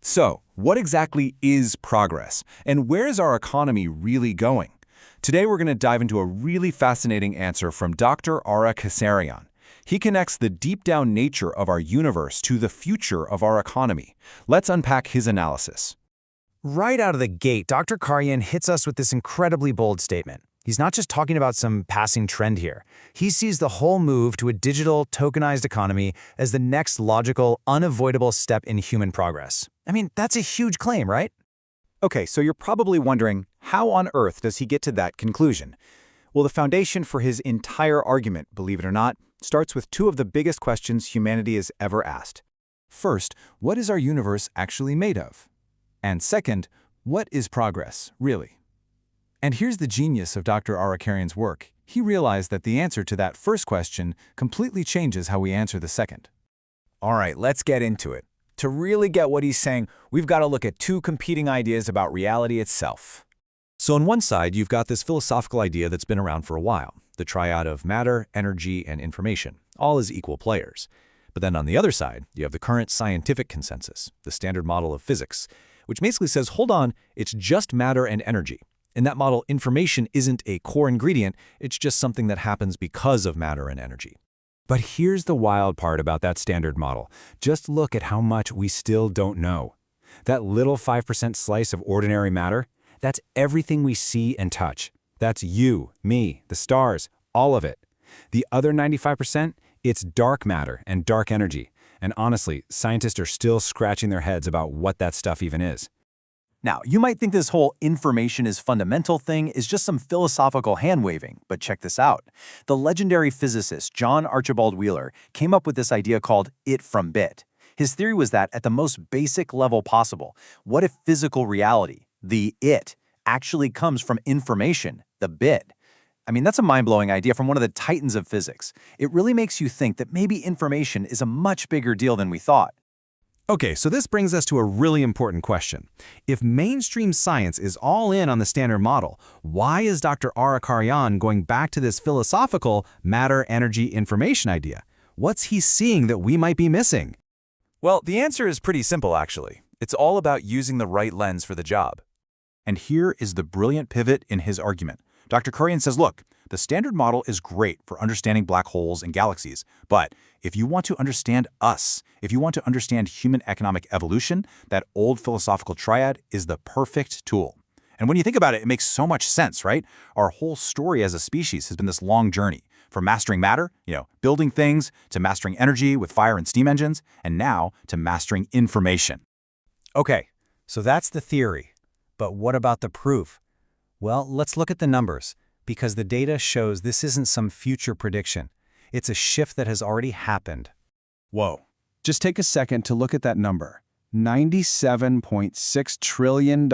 So, what exactly is progress? And where is our economy really going? Today we're going to dive into a really fascinating answer from Dr. ARA. He connects the deep-down nature of our universe to the future of our economy. Let's unpack his analysis. Right out of the gate, Dr. KARYN hits us with this incredibly bold statement. He's not just talking about some passing trend here. He sees the whole move to a digital, tokenized economy as the next logical, unavoidable step in human progress. I mean, that's a huge claim, right? Okay, so you're probably wondering, how on earth does he get to that conclusion? Well, the foundation for his entire argument, believe it or not, starts with two of the biggest questions humanity has ever asked. First, what is our universe actually made of? And second, what is progress, really? And here's the genius of Dr. ARA.'s work. He realized that the answer to that first question completely changes how we answer the second. All right, let's get into it. To really get what he's saying, we've got to look at two competing ideas about reality itself. So on one side, you've got this philosophical idea that's been around for a while, the triad of matter, energy, and information, all as equal players. But then on the other side, you have the current scientific consensus, the standard model of physics, which basically says, hold on, it's just matter and energy. In that model, information isn't a core ingredient, it's just something that happens because of matter and energy. But here's the wild part about that standard model. Just look at how much we still don't know. That little 5% slice of ordinary matter, that's everything we see and touch. That's you, me, the stars, all of it. The other 95%, it's dark matter and dark energy. And honestly, scientists are still scratching their heads about what that stuff even is. Now, you might think this whole information is fundamental thing is just some philosophical hand-waving, but check this out. The legendary physicist John Archibald Wheeler came up with this idea called it from bit. His theory was that at the most basic level possible, what if physical reality, the it, actually comes from information, the bit? I mean, that's a mind-blowing idea from one of the titans of physics. It really makes you think that maybe information is a much bigger deal than we thought. Okay, so this brings us to a really important question. If mainstream science is all in on the standard model, why is Dr. ARA going back to this philosophical matter, energy, information idea? What's he seeing that we might be missing? Well, the answer is pretty simple, actually. It's all about using the right lens for the job. And here is the brilliant pivot in his argument. Dr. KARYN says, look, the standard model is great for understanding black holes and galaxies, but if you want to understand us, if you want to understand human economic evolution, that old philosophical triad is the perfect tool. And when you think about it, it makes so much sense, right? Our whole story as a species has been this long journey, from mastering matter, building things, to mastering energy with fire and steam engines, and now to mastering information. Okay, so that's the theory. But what about the proof? Well, let's look at the numbers, because the data shows this isn't some future prediction. It's a shift that has already happened. Whoa. Just take a second to look at that number. $97.6 trillion.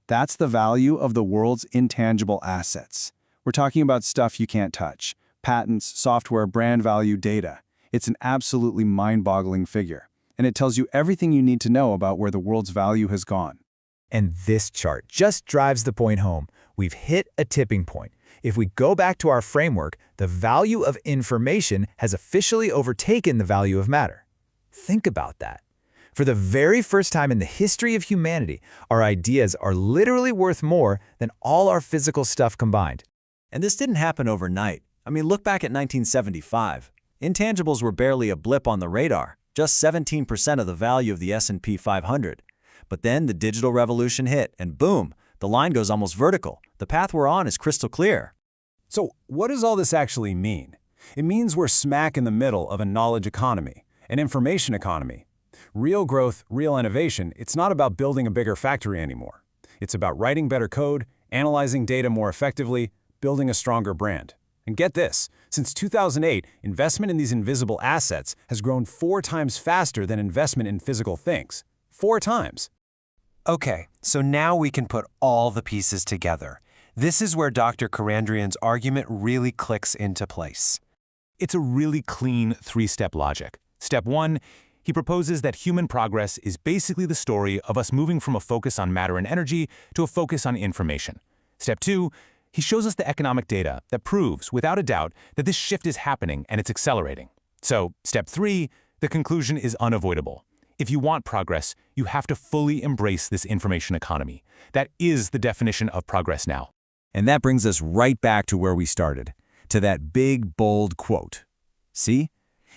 That's the value of the world's intangible assets. We're talking about stuff you can't touch. Patents, software, brand value, data. It's an absolutely mind-boggling figure. And it tells you everything you need to know about where the world's value has gone. And this chart just drives the point home. We've hit a tipping point. If we go back to our framework, the value of information has officially overtaken the value of matter. Think about that. For the very first time in the history of humanity, our ideas are literally worth more than all our physical stuff combined. And this didn't happen overnight. I mean, look back at 1975. Intangibles were barely a blip on the radar, just 17% of the value of the S&P 500. But then the digital revolution hit, and boom, the line goes almost vertical. The path we're on is crystal clear. So what does all this actually mean? It means we're smack in the middle of a knowledge economy, an information economy. Real growth, real innovation, it's not about building a bigger factory anymore. It's about writing better code, analyzing data more effectively, building a stronger brand. And get this, since 2008, investment in these invisible assets has grown 4 times faster than investment in physical things. 4 times. Okay, so now we can put all the pieces together. This is where Dr. KARYN's argument really clicks into place. It's a really clean 3-step logic. Step 1, he proposes that human progress is basically the story of us moving from a focus on matter and energy to a focus on information. Step 2, he shows us the economic data that proves, without a doubt, that this shift is happening and it's accelerating. So, step 3, the conclusion is unavoidable. If you want progress, you have to fully embrace this information economy. That is the definition of progress now. And that brings us right back to where we started, to that big, bold quote. See?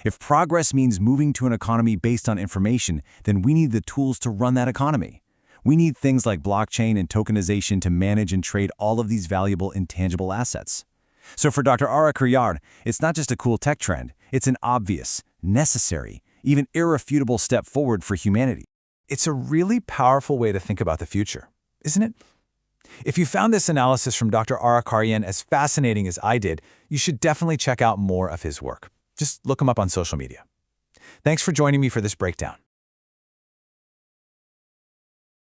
If progress means moving to an economy based on information, then we need the tools to run that economy. We need things like blockchain and tokenization to manage and trade all of these valuable intangible assets. So for Dr. ARA KARYN, it's not just a cool tech trend, it's an obvious, necessary, even irrefutable step forward for humanity. It's a really powerful way to think about the future, isn't it? If you found this analysis from Dr. ARA KARYN as fascinating as I did, you should definitely check out more of his work. Just look him up on social media. Thanks for joining me for this breakdown.